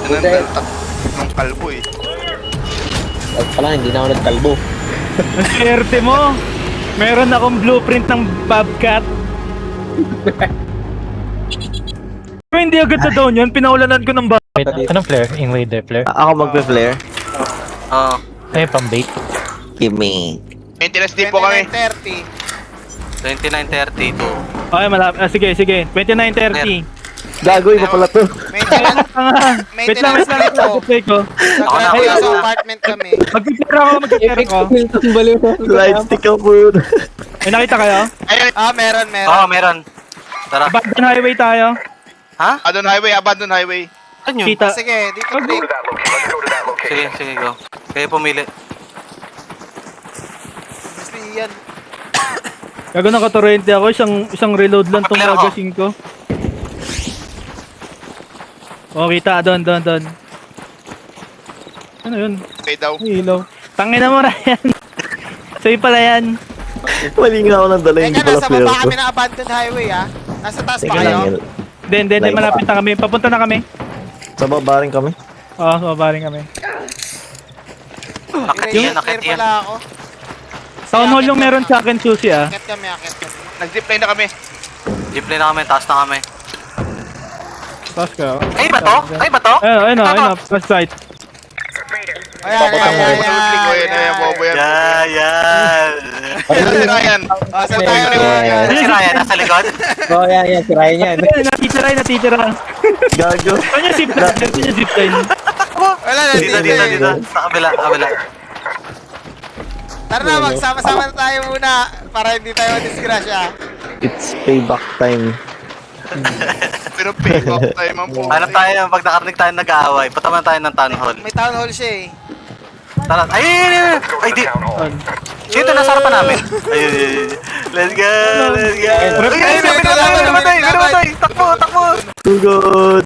Ng kalbo eh. Huwag pala, hindi na ako nagkalbo. Ang swerte mo. Meron akong blueprint ng Bobcat. Pero hindi agad na down yun, pinaulanan ko ng Wait, anong flare? Invader flare? Ako magpe-flare. Oo. Ay, pang-bait. Gimme. Maintenance din po kami. 29:30 to. Okay, malapit. Sige, sige. 29:30. Gago, iba pala to. Maintenance, Wait lang, wait lang. Mag-play ko. Ako na, Kaya ako sa na. apartment kami. Mag-prepare ako, mag-prepare ako. Lightstick ako. May nakita kayo? Meron. Oo, meron. Tara. Abandon highway tayo. Ha? Abandon highway. Ano yun? Kita. Sige, dito Drake. Sige, sige, go. Kayo pumili. Gusto yan. Gago na katorente ako. Isang reload lang tong Magpa-flare ako. magazine ko. Oh, kita. Doon. Ano yun? Okay daw. Ay, ilaw. Tangina mo, Ryan. Sa'yo pala yan. Mali nga ako nang dala, hindi Teka, pala nasa flare baba ko. kami ng abandoned highway ah. Nasa taas pa Sige kayo. lang, Hindi, malapit na kami. Papunta na kami. sa baba rin kami. Oo, mabaring kami. Nakit Clear yan, nakit yan. pala ako. Town hall yung meron sa akin, susi ah. Akit kami. Nag-zipline na kami. Jeepney na kami, taas na kami. Tapos ka. Ay ba to? Ay ba to? Ayun. First sight. Ayan. Ayan, bobo yan. Yan. Si Ryan. Saan tayo Yeah. Si Ryan, nasa likod? Oo, yan, sirayan yan. Natitira. Gago. Ano yung zipline? Ano yung zipline? Wala na Dito. Sa kabila. Tara na, magsama-sama na tayo muna para hindi tayo madisgrasya. It's payback time. Pero payback tayo man po. Hanap tayo, pag nakarinig tayo nag-aaway, pataman tayo ng town hall. May town hall siya eh. Tara, ay, di. Sino ito, nasa harapan namin? Ayun. Let's go. Ay, namatay. Takbo. Too good.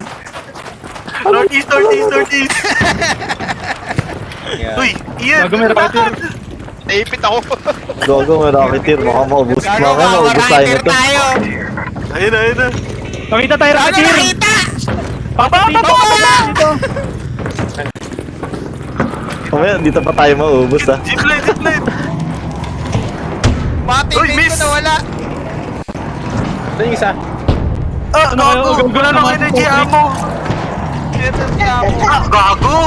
Northeast. Uy, iyan. Gago, may rocket. Naipit ako. Gago, may rocketeer. Baka maubos. Gago, Baka maubos tayo rider nito. tayo. Ayun na. Nakita tayo Ano rocket. nakita? Papa! Dito. Kamaya, dito pa tayo maubos ah. Zipline. Mga teammate miss. ko na wala. Ano yung isa? Ah, Ano kayo? gago. Wala nang energy ammo. Ito siya ako. Ah, gago.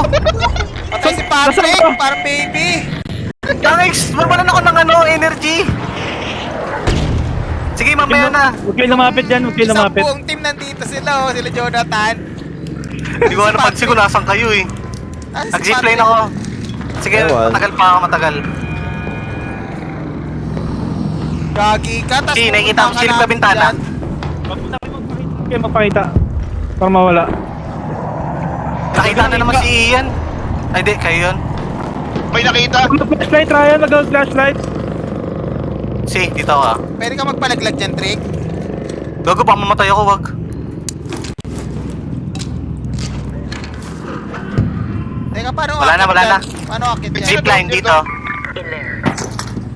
Patay si Patrick, parang baby. Thanks, mawalan ako ng energy. Sige, mamaya na. Huwag kayo lumapit dyan. Isang buong team nandito sila oh, sila Jonathan. Hindi ko napansin kung nasan kayo eh. Nag-zipline ako. Sige, Ewan. matagal. Gagi ka, tas Sige, nakikita ko silip na bintana. Huwag kayo magpakita. Para mawala. Nakita na naman si Ian. Ay, di, kayo yun. May nakita. Flashlight, Ryan. Mag-flashlight. Si, dito ako ah. Pwede ka magpalaglag dyan, Trick. Gago, baka mamatay ako, wag. Teka, paano Wala na, akit wala yan? na. Paano akit yan? Zipline dito.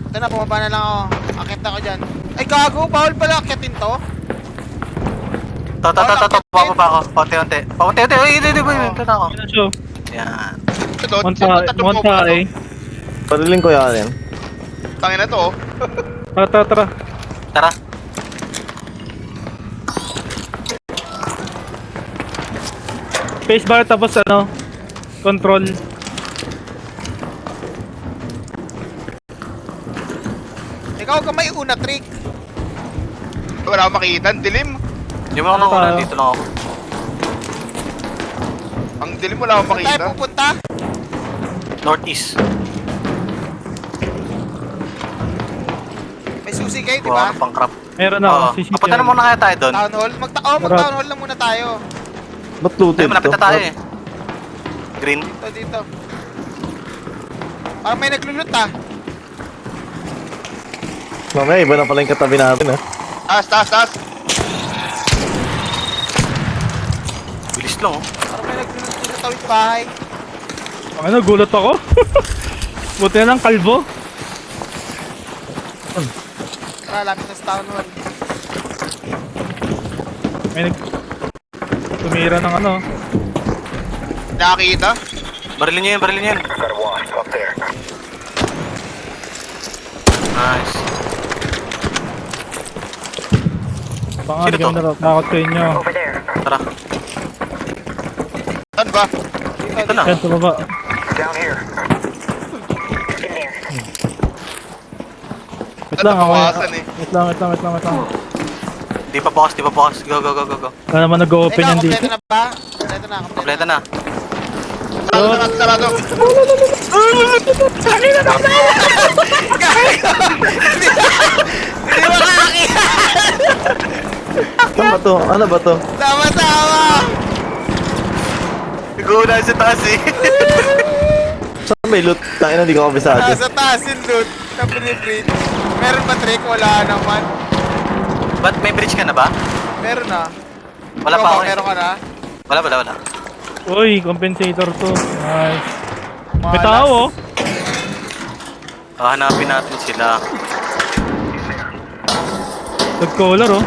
Ito na, bumaba na lang ako. Akit ako dyan. Ay, gago, bawal pala akitin to. To, bababa ako. Paunti-unti. Uy, hindi, ito na ako. So, Yan. Ito, monta eh. Pariling ko yan. Tangin na to oh. Tara. Tara. Spacebar tapos control. Ikaw, huwag ka may una, Trick. Wala akong makita. Ang dilim. Hindi mo ako nakunan, dito lang ako. Ang dilim, wala akong Saan tayo makita. pupunta? Northeast. May susi kayo, di Buha ba? ka pang crap. Meron Oo. ako. CCTV. Papunta na muna kaya tayo doon. Town hall? Mag-town hall lang muna tayo. Ba't Ay, looted malapit to? na tayo eh. Green. Dito. Parang may naglulut ah. Mamaya, iba na pala yung katabi natin ah. Taas. Bilis lang oh. Parang may naglulut dito sa tawid bahay. Gulat ako. Buti na lang kalbo. Lapit na sa town hall. May tumira ng Nakakita? Barilin niyo yan, barilin niyo yan. Nice. Baka Sino hindi kami to? natatakot sa inyo. Tara. Saan ba? Dito na. Yan sa baba. Wait lang ako. Nabawasan eh. Wait lang. Di pa bukas, di pa bukas. Go, go, go, go, go. Wala naman nag-open yan dito. Kompleto na ba? Kompleto na. Kompleto na. Sarado. Hindi mo kakakita! Ano ba to? Ano ba to? Tama! Nag-uuna sa taas eh. Saan may loot? Tangina, hindi ko kabisado. Nasa taas yung loot na pinibreed. Meron ba trick? Wala naman. Ba't may bridge ka na ba? Meron na. Wala Ikaw pa ba, ako eh. Meron ka na? Wala. Uy, compensator to. Nice. May Malas. tao oh. Hanapin natin sila. Nag-collar oh.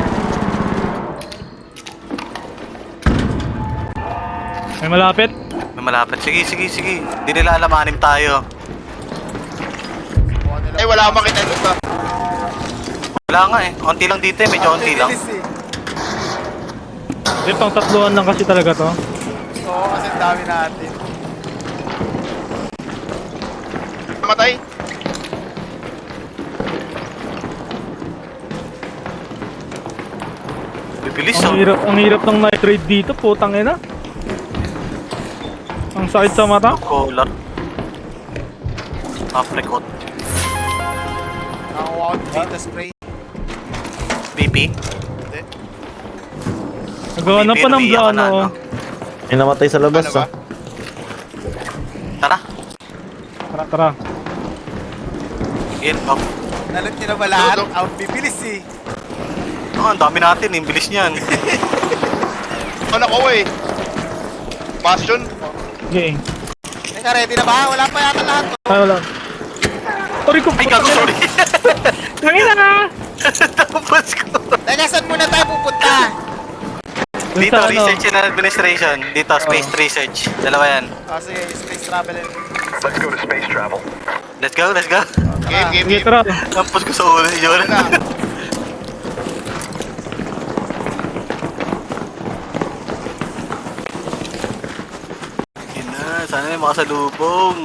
May malapit. May malapit. Sige. Di nila alamanin tayo. Kuha nila. Ay, wala akong makita dito. Wala nga eh. Konti lang dito eh. Medyo konti lang. Bilis eh. May pang tatluan lang kasi talaga to. Oo, kasi ang dami natin. Matay. Bibilis Ang oh. hirap ng night raid dito, putang ina. Ang sakit sa mata. Collar. Apricot. Nakakuha ko ng data spray. BP. Hindi. Nagawa na pa ng Umiiyak ka na, plano. no? May namatay sa labas, Ano ba? ah. Tara. Tara. Yan. Oh. Nalot nyo na ba lahat? Tulog. Ang bibilis eh. Oh, ang dami natin. Yung bilis niyan. Ano ko eh. Bastion. Okay. Teka, ready na ba? Wala pa yata lahat. Ay, wala. Sorry ko. Ay, gago, sorry. Tangina na! Tapos ko. Teka, saan muna tayo pupunta? Dun Dito, sa ano, research and administration. Dito, space research. Dalawa yan. Sige, space travel and... Let's go. Game. Sige, tara. Tapos ko sa ulo ni Jonah. Yun na, sana may makasalubong.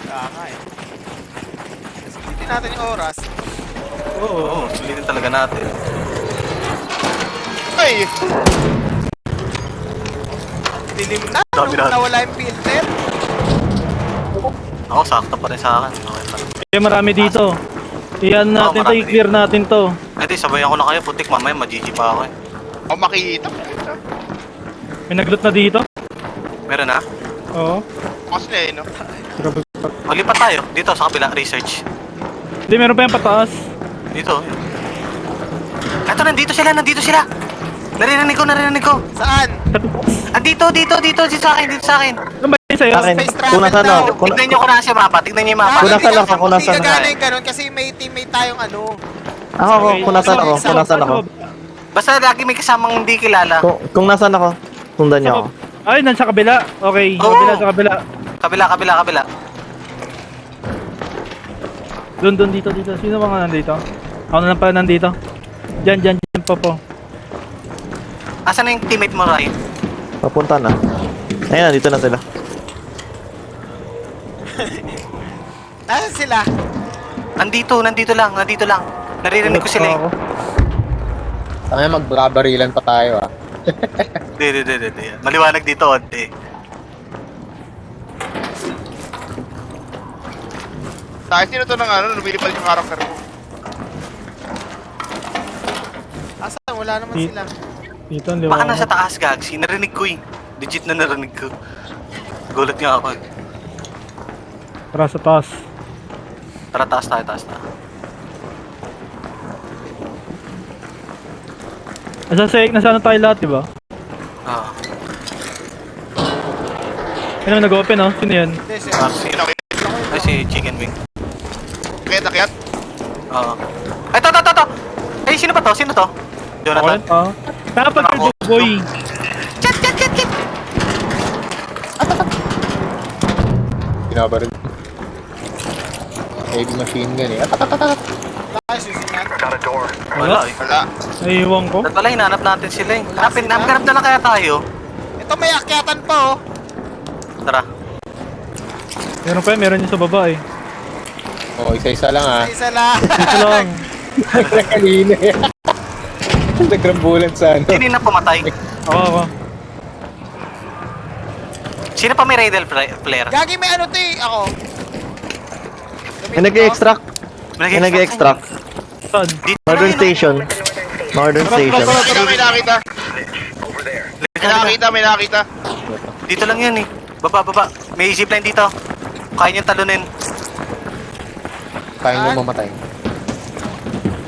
Kaya nga eh. Sulitin natin yung oras. Oo, sulitin talaga natin. Ay! Dilim na. Dami Nung na. nawala yung filter. Ako, sakto pa rin sa akin. Okay pa. Okay, marami dito. Iyan natin to, marami i-clear natin to. Ay, di, sabayan ko na kayo. Putik, mamaya mag-GG pa ako eh. Ako makita. May nagloot na dito. Meron na? Oo. Kasi na eh, no? Grabe. Maglipat tayo. Dito, sa kabila. Research. Hindi, meron pa yung pataas. Dito. Eto, nandito sila. Narinig ko. Saan? Dito sa akin. Ano ba yun sa'yo? Akin, Space travel kung nasaan daw. ako, Tignan nyo kung nasa yung mapa. Tignan nyo yung mapa. Kung nasaan ako, kung nasaan Hindi ako. gagana yung ganun kasi may teammate tayong ano. Ako, kung nasaan ako. Basta lagi may kasamang hindi kilala. Kung nasaan ako, sundan niyo ako. Ay, nasa kabila. Okay, Oo. sa kabila. Kabila. Doon, dito. Sino ba nga nandito? Ako na lang pala nandito. Diyan po. Asan na yung teammate mo, Ryan? Papunta na. Ayun, dito na sila. Nasaan sila? Nandito lang. Naririnig ko sila eh. Ako. Tangina, magbabarilan pa tayo ah. Di. Maliwanag dito, onti. Tayo sino to ng ano, lumilipad yung character ko. Asan? Wala naman Di- sila. Dito, ang Baka liwanag. nasa taas, Gagsy. Narinig ko eh. Legit na narinig ko. Gulat nga ako eh. Tara sa taas. Tara, taas tayo. Nasa ano tayo lahat, diba? Ah, Ano, nag-open oh. Sino yan? Hindi, si... Sino? Ay, si Chicken Wing. Kiyat. Oo. Ay, to! Ay, sino ba to? Ako Jonathan. yan, Dapat Ako. kay boy. Chat! binabaril. Heavy machine gun eh. Wala kayo susunod. Wala eh. Wala. Naiiwan ko. Ba't pala, hinanap natin sila eh. Hanap na lang kaya tayo. Ito may akyatan pa oh. Tara. Meron pa yan, meron yung sa baba eh. Oo, isa-isa lang ah. Isa lang. Ito lang. Kanina eh. Nagrambulan sa ano. Sino na pumatay? Ako. Sino pa may Raidel flare? Gagi may ano to eh. Ako. May nag-extract. May nag-extract. Saan? Northern Station. Northern Station. May nakita. May nakita. Dito lang yan eh. Baba. May zipline dito. Kaya niyong talunin. Kaya nyo mamatay.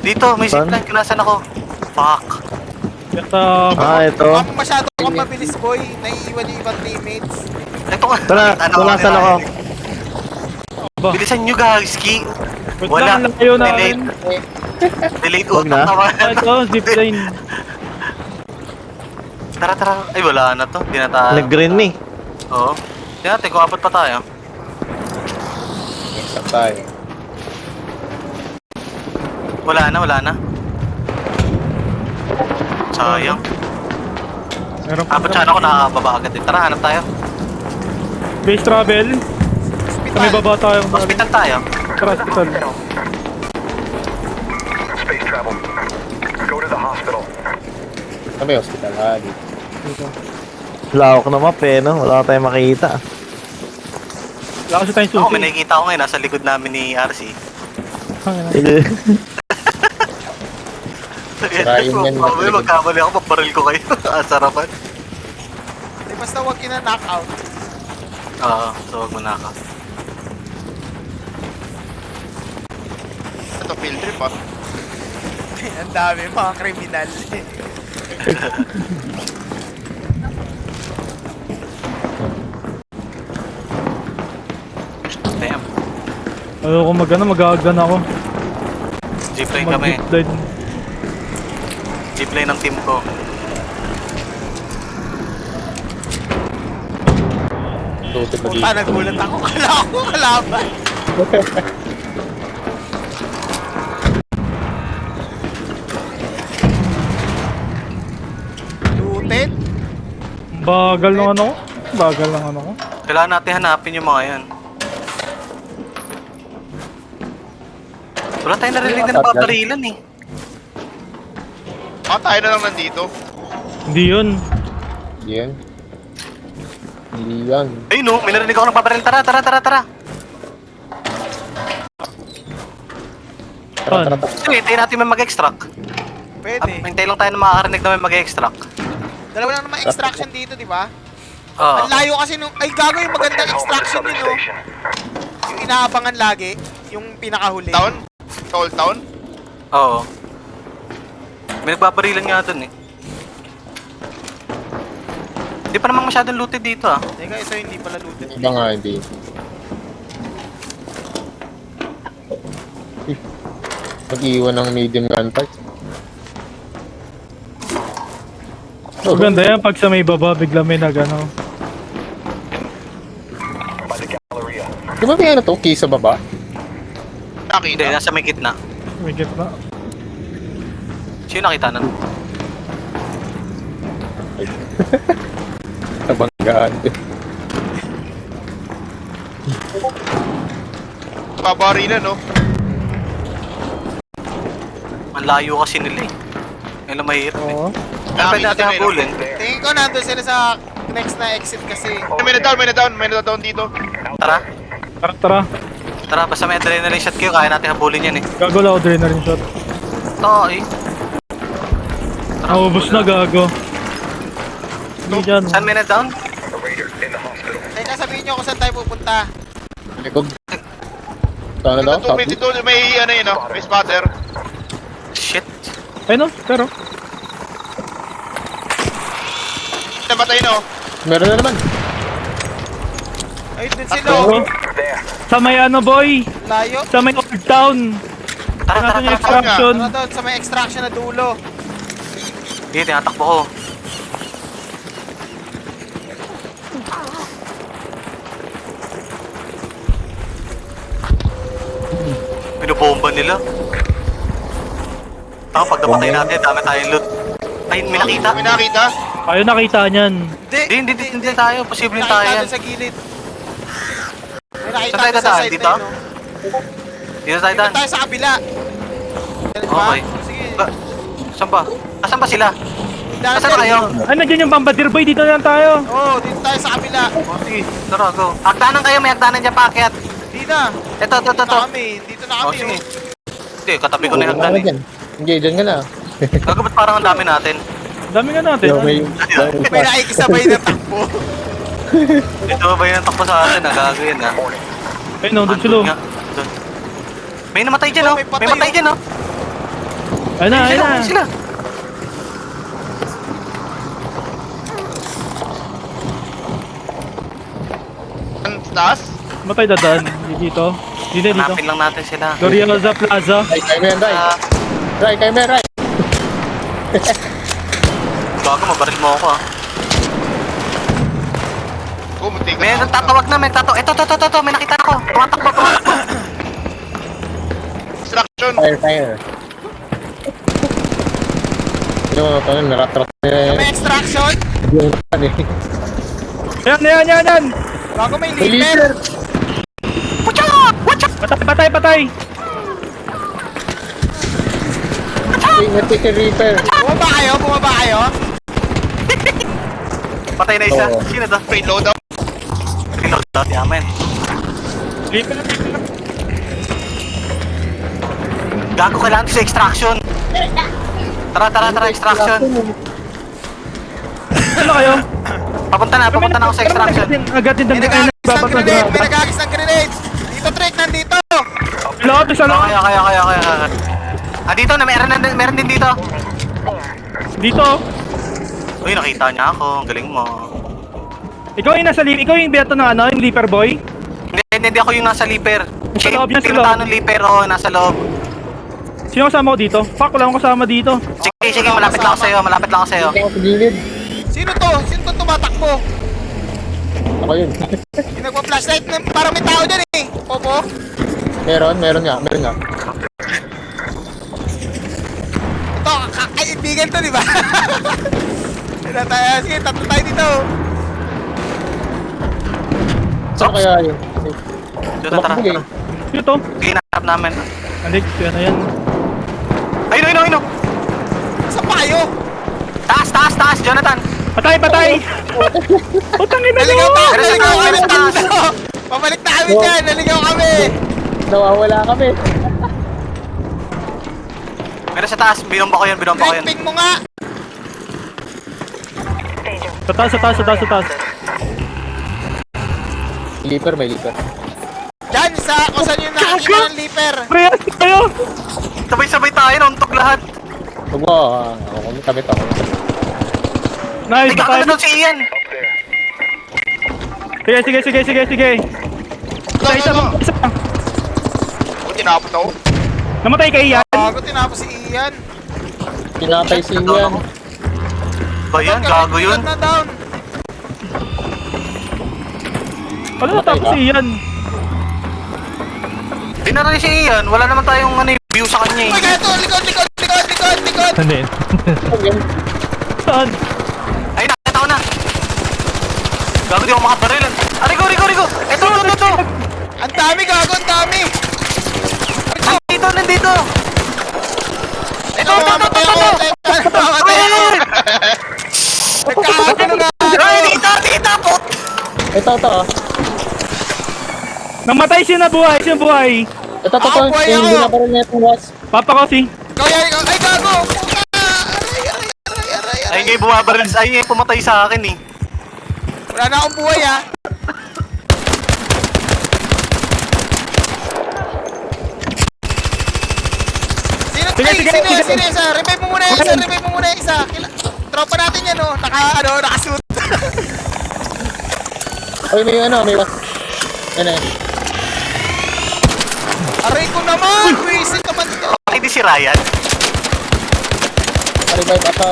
Dito, may Saan? zipline. Kinasan ako. Fuck. Ito. Kung masyado kang mabilis boy, naiiwan yung ibang teammates. Ito nga. Tara, tumasan ako. Ba? Bilisan nyo Gagski. Wait Wala. lang, layo na akin. Delayed Wag na. utak naman. Ito, zipline. Tara. Ay, wala na to. Di na tayo. Nag-green eh. Oo. Di natin, kung apat pa tayo. Next up tayo. Wala na. Sayang. Meron pa. Apat siya ako nakakababa agad eh. Tara, hanap tayo. Base travel. Sa may baba tayo. Hospital tayo. Tara, hospital. Kami hospital ha. Dito. Lawak na map eh, no? Wala tayong makita. Wala kasi tayong Ako, may susi. nakikita ko ngayon. Nasa likod namin ni RC. Sirain yan. Mamaya magkamali ako, maparil ko kayo. Sarapan. Di basta huwag ina-knockout. Oo, so wag mo na ako. Ito field trip ah. Ang dami mga kriminal. Damn. Ayoko mag-agan ako. Zipline kami. Mag-zipline. Zipline ng team ko. Tutik na dito. Puta, nagulat ako. Kala ko kalaban. Looted? Bagal ng ano ko. Bagal ng ano ko. Kailangan natin hanapin yung mga yan. Wala tayong narinig na nababarilan eh. Tayo na lang nandito. Hindi yun. Yan. Hindi yan. Ayun no, may narinig ako nagbabaril. Tara. Saan? So, hintayin natin may mag-extract. Pwede. Hintay lang tayo na makakarinig na may mag-extract. Dalawa lang naman extraction dito, di ba? Oo. Ang layo kasi nung... Ay, gago yung magandang extraction yun, no? Yung inaabangan lagi, yung pinakahuli. Town? Old Town? Oo. May nagbabarilan nga dun eh. Hindi pa naman masyadong looted dito ah. Teka, ito hindi pala looted. Iba nga hindi. Mag-iwan ng medium gun parts. Maganda yan pag sa may baba, bigla may nag-ano. Di ba may ano to? Key sa baba? Hindi, Nakita. nasa may gitna. May gitna. Sino nakita nun? Nabanggaan. Babarilan no? Ang layo kasi nila eh. Ngayon lang mahirap eh. Oo. Kaya pwede natin habulin. Tingin ko nandun sila sa next na exit kasi. May na down dito. Tara. Tara. Basta may adrenaline shot kayo, kaya natin habulin yan eh. Gago lang, adrenaline shot. Oo eh. Naubos na, gago. Hindi dyan. Saan may na-down? Teka, sabihin nyo kung saan tayo pupunta. Likod. Saan na daw? Dito, may ano yun no? May spotter. Shit. Ay no, pero. Namatay no? Meron na naman. Ayun din sila. Oo. Sa may ano, boy? Layo. Sa may Old Town. Tara. Nasa yung extraction. Ano doon, sa may extraction na dulo. Sige, tinatakbo ko. bomba nila. Pag napatay natin, dami tayong loot. Ay, may nakita. May nakita? Ayaw nakita niyan. Hindi tayo. Posible Nakita tayo yan. doon sa gilid. May nakita Saan tayo doon sa dadaan? side Dito? na yun, no? Dito tayo dan. Dito tayo sa kabila. Ganun ba? Okay. Sige. Saan ba? Asan ba sila? Daan Asan na kayo? Ay, nandiyan yung Bombardier Boy. Dito lang tayo. Oo, dito tayo sa kabila. Sige, tara, go. Hagdanan kayo, may hagdanan dyan paakyat. Hindi na. Ito. Dito na kami. Dito na Oh, kami. sige. Oh. Hindi, katabi ko na yung Ano hagdan eh. dyan? Hindi, dyan ka na. Gagawin parang ang dami natin. Dami nga natin. Yo, may... May nakikisabay na takbo. Ito ba yung takbo sa atin? Gagawin na. Ay, no, doon sila. Doon. May namatay dyan, oh. May patay, May matay dyan, oh. Ayun na, ayun na. Ayun sila. Ang taas? Matay dadaan. Dito. Dito. Hanapin lang natin sila. Gloriosa Plaza. Ray, kayo mo yan, Ray. Ah, Ray, kayo mo yan, Ray. Bago, mabaril mo ako, ah. Oh, muntik May na. nagtatawag na, may nagtatawag. Ito, may nakita ako. Tumatakbo. Extraction. Fire. Ano, paano, naratrat May extraction. yung eh. Yan. Bago may May leader. Patay. Ingat si Reaper. Bumaba kayo? Patay na isa. Oo. Sino to? Preload daw. Reload dot yaman. Lipat. Gago, kailangan ko sa extraction. Tara, extraction. Ano kayo? Papunta na ako sa extraction. Agatin May ng nagagis ng grenades. Dito, Trick, nandito. Lobby sa loob. Kaya. Ah, dito na, meron din dito. Dito. Uy, nakita niya ako. Ang galing mo. Ikaw yung beto ng ano, yung Leaper Boy. Hindi ako yung nasa liper. Sa loob niya, sa Pinuntahan loob. ng liper, oo, nasa loob. Sino kasama ko dito? Fuck, wala akong kasama dito. Sige, malapit lang ako sa'yo. Ako sa gilid. Sino to? Sino to tumatakbo? Ako yun. Yung nagpa-flashlight na parang may tao dyan eh. Opo. meron nga. Ito, kaibigan to, di ba? Sige, tatlo tayo dito. Saan kaya yun? Tara. Tumakbo eh. Sino to? Ginap namin. Andi, ano yan? Ayun. Saan pa kayo? Taas, Jonathan. Patay! Utang ina Naligaw mo! tayo! Pero Naligaw sa kami taas. dito! Pabalik na kami dyan! Naligaw kami! Nawawala kami. Pero sa taas, binomba ko yun. Ping mo nga! Sa taas. Leaper, may leaper. Dyan sa kung saan yung nakakita ng leaper! Pre, kayo! Sabay-sabay tayo, nauntok lahat. Huwag mo, ako kamit ako. Nice, Ay, patay. kakala doon si Ian. Sige. Isa. Oh, tinapot ako. Namatay ka iyan. Bago tinapos si Ian! Pinatay si Ian. Ba yan? Gago yun. Na down! Ano natapos si iyan? Dinara si Ian. Wala naman tayong view sa kanya Oh my eh. God! Likod! Hindi. Saan? Ay, nakita ko na. Gago, di ako makabarilan. Rigo. Ito. Ang dami gago! Ang dami! Nandito. Ito. Namamatay ako! Namamatay ako! Nagkakagano nga ako! Ay, dito, pot. Ito. Namatay siya buhay. Ito. Ah, buhay Yung ako. ginabaril niya itong wasp. Papa ko si. Ikaw yan! Ay gago! Puta! Ay, ngay bumabaril. Ay, ngay pumatay sa akin eh. Wala na akong buhay ha! Sino isa? Revive mo muna yung isa! Tropa natin yan oh! Nakasuit! Ay, may wasp. Ano eh. Aray ko naman! Crazy naman to! Hindi si Ryan. Revive ako.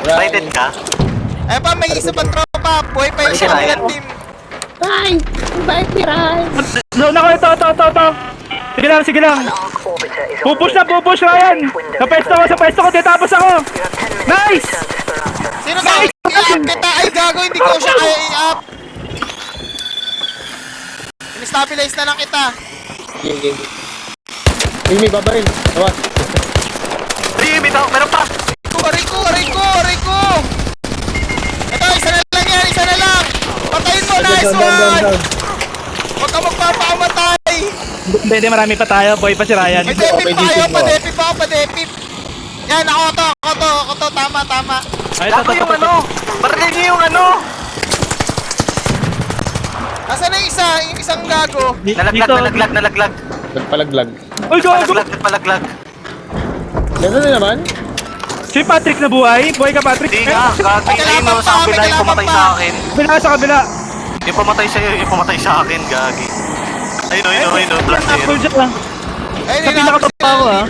Excited ka? Eh pa, may isa pang tropa! Buhay pa yung Si Ryan. shotgun team! No, ito. Sige lang. Pupush Ryan. Sa pwesto ko, titapos ako. Nice! Sino ka? I-up kita! Ay, gago, hindi ko siya kaya i-up! In-stabilize na lang kita. Game. May babaril. Tawa. Jimmy, meron pa! Aray ko! Ito, isa na lang! Patayin mo, nice one! Huwag ka magpapakamatay! Hindi, marami pa tayo. Boy pa si Ryan. May depip pa kayo, pa-depip! Yan, ako to, tama. Ay, Ako yung ano! Barilin niyo yung ano! Nasaan na yung isa? Yung isang gago? Nalaglag. Nagpalaglag. Uy, gago! Nagpalaglag. Gano'n na naman? Si Patrick na buhay. Buhay ka, Patrick. Hindi nga, gagi. Ayun no, sa kabila yung pumatay sa akin. Sa kabila. Yung pumatay sa akin, gagi. Ayun no, black Apple zero. siya. Ay, Sa pinakababa ko, ah.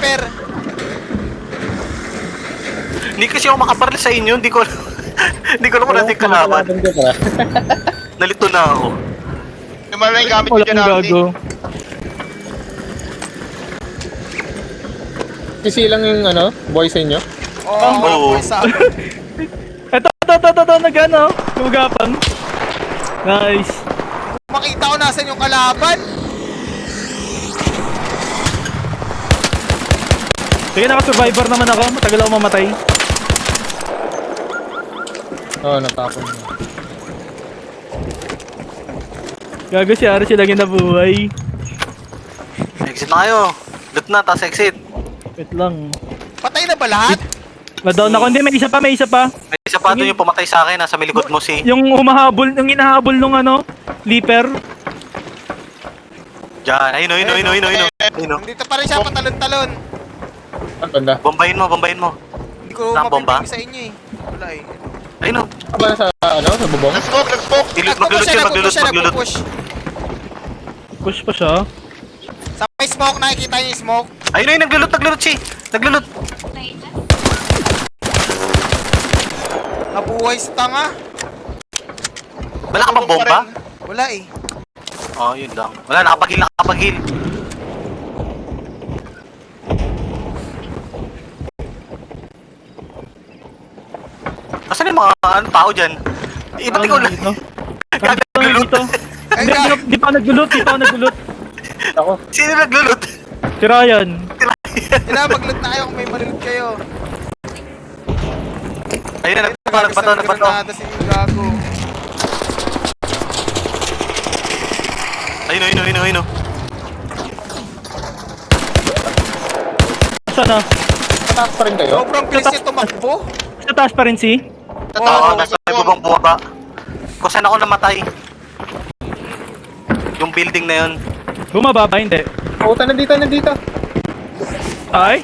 Hindi kasi ako makaparil sa inyo, hindi ko alam kung natin kalaban. Ko pa. Nalito na ako. Yung mga yung gamit ko Walang dyan, Artie. gago. Sisilang yung ano, boy sa inyo. Oo. Ito, nag-ano. Gumagapang. Nice. Makita ko nasan yung kalaban. Sige, naka-survivor naman ako. Matagal ako mamatay. Oo, natapon na. Gago si Aris yung lagi nabuhay. Exit na kayo. Loot na, tapos exit. Wait lang. Patay na ba lahat? Na-down ako. Hindi, may isa pa. May isa pa doon yung pumatay sa akin, nasa may likod mo si... Yung hinahabol nung ano, leaper. Diyan, ayun o. Dito pa rin siya, patalon-talon. Ang banda. Bombayin mo. Hindi ko Saan bomba? mapipigil sa inyo eh. Wala eh. Ayun o. Aba na sa ano, sa bubong? Nag-smoke! Maglulot. Push pa siya. Sa may smoke, nakikita niyo yung smoke. Ayun, naglulot si. Naglulot. Nabuhay sa tanga. Wala ka bang bomba? Wala eh. Oh, yun lang. Wala, nakapagil. Asan yung mga tao dyan? Ba't ikaw lang? Naglulot. Ay, gago. Di pa ako naglulot. Ako. Sino naglulot? Si Ryan. Kailangan mag-loot na kayo kung may malulot kayo. Ayun na, nagbato. Granada si gago. Ayun o. Saan na? Mataas pa rin kayo? Sobrang bilis niya tumakbo. Sa taas pa rin si? Oo, nasa may bubong bumaba. Kung saan ako namatay. Yung building na yun. Bumaba ba? Hindi. Puta, nandito. Ay?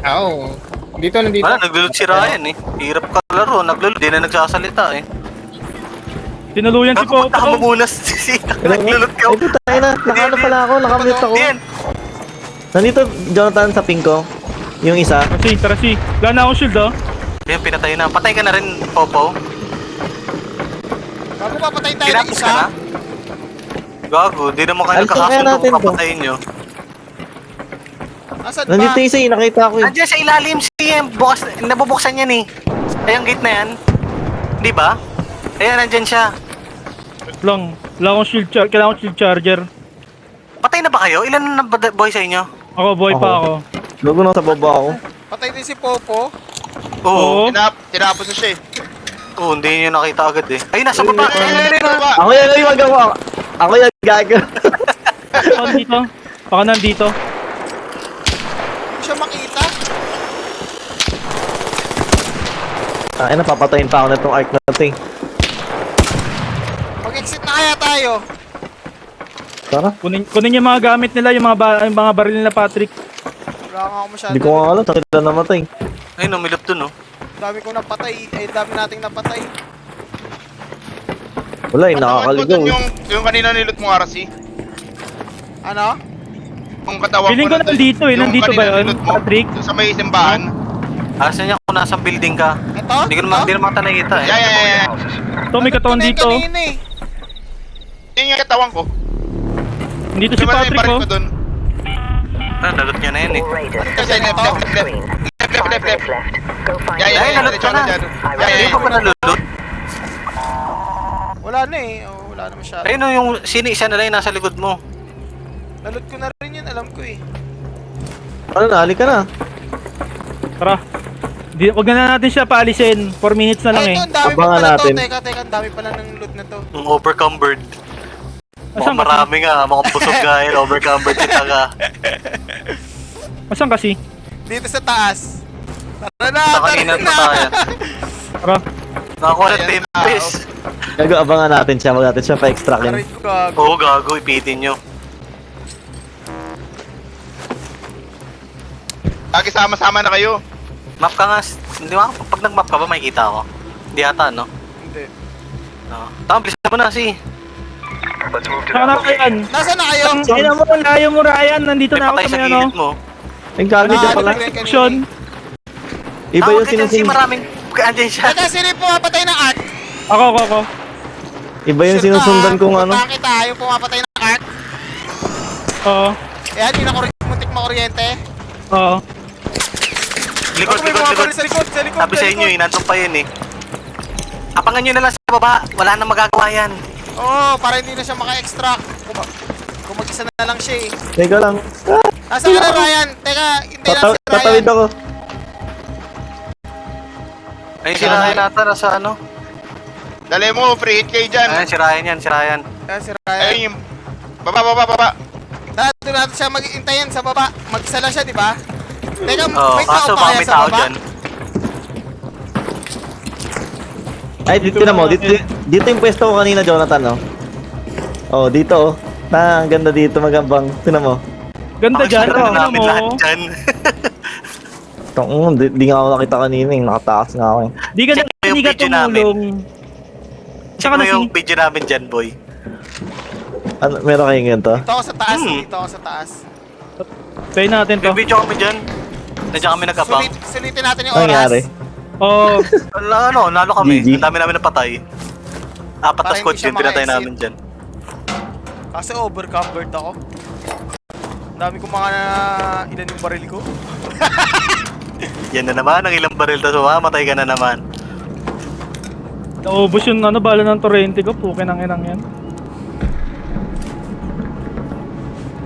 Oo. Dito. Wala, naglulot si Ryan eh. Hirap ka laro, naglulot. Di na nagsasalita eh. Tinuluyan si Popo. Punta ka mo muna si naglulot ka. Ay, putay na. Nakaano pala ako. Nakamute ako. Yan. Nandito, Jonathan, sa ping ko. Yung isa. Tara si. Wala na akong shield oh. Yan, pinatay na. Patay ka na rin, Popo. Bago papatay tayo ng Kinapos isa. ka na? Gago, di naman kayo Alisin kaya nagkakasundo natin kung to. papatayin nyo. Nasaan ba? Nandito yung isa nakita ko eh. Andiyan sa ilalim bukas, nabubuksan yan eh. Ay, ang gate na yan. Di ba? Ayan, nandyan siya. Wala akong shield kailangan kong shield charger. Patay na ba kayo? Ilan na ba boy sa inyo? Ako, buhay pa ako. Lugo na sa baba ako. Patay din si Popo. Oo. Tinapos na siya eh. Oo, hindi nyo nakita agad eh. Ay, nasa baba. Ayun. Ako yan, ay wag ako. Ako yan, gago. Ako dito. Ako nandito. Hindi siya makita. Ay, napapatayin pa ako na itong arc na ito eh. Mag-exit na kaya tayo. Tara. Kunin yung mga gamit nila, yung mga baril nila Patrick. Wala nga ako masyado. Hindi ko nga alam, takila namatay. Ayun, umilap dun oh. Dami kong napatay. Ay, dami nating napatay. Wala eh, nakakaligaw eh. Yung kanina nilot mo, Arasi. Ano? Yung katawan Feeling ko nandun. nandito eh. Yung Nandito ba kanina yun, nilot mo, Patrick? dun sa may simbahan. Asan niya kung nasa building ka? Ito? Hindi ko naman ata nakikita eh. Yeah. Ito, may katawan dito. Kanina eh. Yun yung katawan ko. Dito si Naman yung Patrick, baril oh. ko dun. Nalot niya na yun eh. Kasi left. Ay, nalot ka na. Hindi pa ba nalulot? Wala na eh. Oh, wala na masyado. Ayun yung isa na lang yung nasa likod mo. Nalot ko na rin yun, alam ko eh. Ano na, halika na. Tara. Huwag na natin siya paalisin. 4 minutes na lang Ay, eh. ito, ang dami pa Abangan pala to. natin. Teka, ang dami pala ng loot na to. Yung overcumbered. Asan Mukhang marami nga. Mukhang busog nga yun. Overcumbered kita ka. Asan kasi? Dito sa taas. Tara na, Nakakinan pa tayo. Tara. Nakakuha ng tempest. Gago, abangan natin siya. Wag natin siya pa-extractin. Aray ko gago. Oo, gago. Ipitin nyo. Lagi sama-sama na kayo. Map ka nga. Hindi ba? Pag nag-map ka ba, makikita ako? Hindi ata, no? Hindi. No. Tama, bilis mo na si. Saka na Ryan. Nasaan na kayo? Ina mo, layo mo Ryan. Nandito May na ako patay sa sa may ano. gilid mo. Ang gago dyan pala. Action. Iba yung Si sinusung... maraming... Andyan siya. Teka, sino yung pumapatay ng art? Ako. Iba yung sinusundan kong ano. Pupuntahan kita, yung pumapatay ng art. Oo. Ayan, yung muntik makuryente. Oo. Likod, Ako, may likod, likod. bumabaril sa likod, sa likod. Sabi sa inyo, nandun pa yun eh. Abangan nyo na lang sa baba. Wala nang magagawa yan. Oo, para hindi na siya maka-extract. Kung mag-isa na lang siya eh. Teka lang. Nasaan ka na, Ryan? Teka, hindi lang si Ryan. Tatawid ako. Ayun, si Ryan nata nasa ano. Dali mo, free hit kayo dyan. Ayun, si Ryan yan, si Ryan. Ayan si Ryan. Ayun yung... Baba. Doon natin siya mag-intayin sa baba. Mag-isa lang siya, di ba? Teka, Oo, may tao kaso pa baka kaya may sa tao baba? dyan. Ay, dito na mo. Dito yung pwesto ko kanina, Jonathan, no? Oh, dito, oh. Ang ganda dito, magambang. Tinan mo. Ganda dyan. Pakisara na Ano namin lahat mo? dyan. Di nga ako nakita kanina, eh. Nakatakas nga ako, eh. Di ka Check mo yung hindi ka video namin. tumulong. Check Tsaka mo na yung video namin dyan, boy. Ano, meron kayong ganito? Dito ako sa taas, Hmm. dito ako sa taas. Try natin to. May video kami dyan. Nandiyan kami nag-abang. Sulitin natin yung Ano oras. nangyari? Oo. Nalo kami. GG. Ang dami namin napatay. Apat Para na squad hindi siya yun, pinatay maka-exit. namin dyan. Kasi overcovered ako. Ang dami ko mga ilan yung baril ko. Yan na naman, ang ilang baril na sumamatay ka na naman. Naubos yung bala ng torrente ko. Pukin ang inang yan.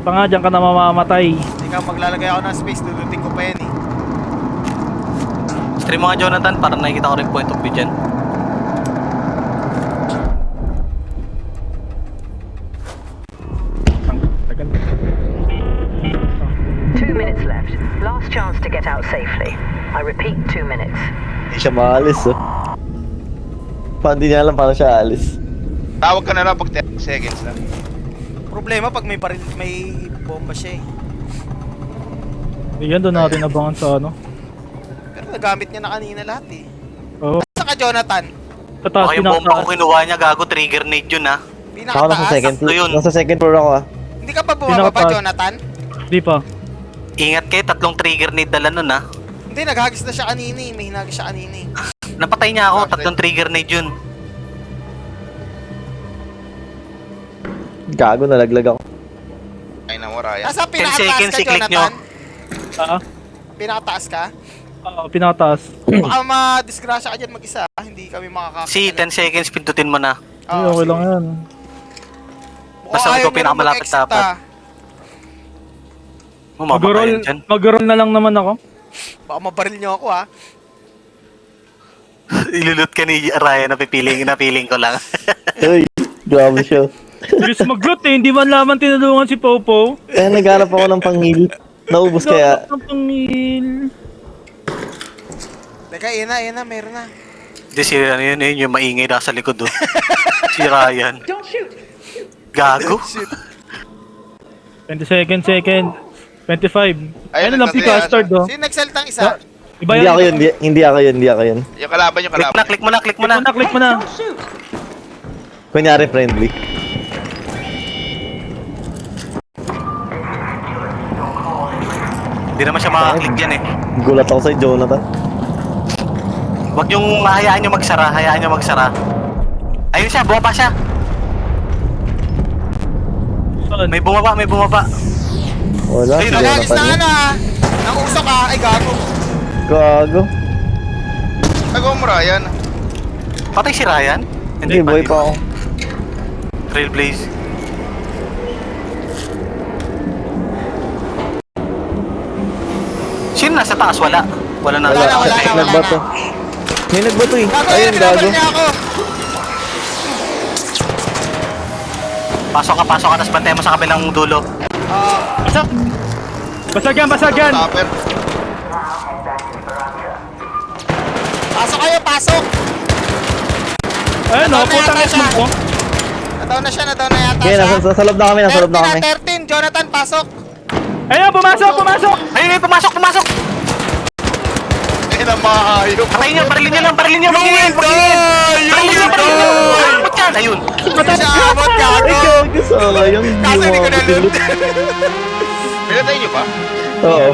Pa nga, dyan ka na mamamatay. Hindi ka maglalagay ako ng space, duduting ko pa yan eh. Stream mo nga, Jonathan, para nakikita ko rin point of view dyan. Tagal. 2 minutes left. Last chance to get out safely. I repeat, 2 minutes. Hindi siya maalis, oh. Hindi niya alam paano siya alis. Tawag ka na lang pag 10 seconds lang. Problema pag may baril, may bomba siya eh. Yan, doon natin abangan sa ano. Pero nagamit niya na kanina lahat eh. Oo. Saan ka, Jonathan? Sa taas, Baka yung bomba ko pinaka. kinuha niya, gago, trigger nade yun ha. Ako nasa second Sakto yun. floor. Nasa second floor ako, ah. Hindi ka pa bumaba, Pinakataas. Jonathan? Di pa. Ingat kayo, 3 trigger nade dala nun ha. Hindi, naghagis na siya kanina eh. May hinagis siya kanina eh. Napatay niya ako, 3 trigger nade yun. Gago, nalaglag ako. Ay na mo, Ryan. Nasa 10 pinakataas seconds, ka, i-click nyo. Jonathan? Ah, Pinakataas ka? Oo, pinakataas. Baka ma-disgrasya ka dyan mag-isa. Hindi kami makakakita. Si 10 seconds, pindutin mo na. Ay, okay lang yan. Basta ikaw pinakamalapit dapat. Mamamakayan dyan. Mag-roll na lang naman ako. Baka mabaril nyo ako ha. Ilulot ka ni Ryan, napiling ko lang. Uy, grabe siya. Bilis mag-loot eh, hindi man laman tinulungan si Popo. Kaya naghanap ako ng pangil. Naubos kaya. Ang pangil. Teka, yan na, meron na. Hindi si ano yun, yung maingay nasa likod oh. Si Ryan. Gago. 20 seconds. 25. Ayun, Ano lang, nagtataya. P-custard oh. Sino nagsaltang isa? Iba Hindi yan. ako yun, hindi ako yun. Yung kalaban, Click mo na. Click mo na. Kunyari friendly. Hindi naman siya makaklik dyan eh. Gulat ako sa'yo, Jonathan. Huwag yung hayaan nyo magsara, Ayun siya, bumaba siya. May bumaba, may bumaba. Wala, si Ayun, Nagagis Jonathan na yun. ano ah. Nausok ah. Ay, gago. Gago. Nagawa mo Ryan. Patay si Ryan? Hindi, buhay pa ako. Trailblaze. Sino nasa taas? Wala. Wala na. Wala na. Nagbato. May nagbato eh. Gago, Ayun, gago. binabal niya ako. Pasok ka, tapos bantayan mo sa kabilang dulo. Basag! Basag yan, basag yan! Tapper. Pasok kayo, pasok. Ayun o, putang Nataon na ina mo. Nadaw na siya yata Okay, siya. nasa loob na kami, nasa loob na kami. 13, Jonathan, pasok. Ayun, pumasok! Ayun, pumasok! Ayun ang mga hayop. Patayin niyo, barilin niyo lang! Barilin niyo! Bakit yan? Ayun. Siya abot, Ay, gago. gago, sayang. Kaso hindi ko na-loot. Pinatay niyo pa? Oo,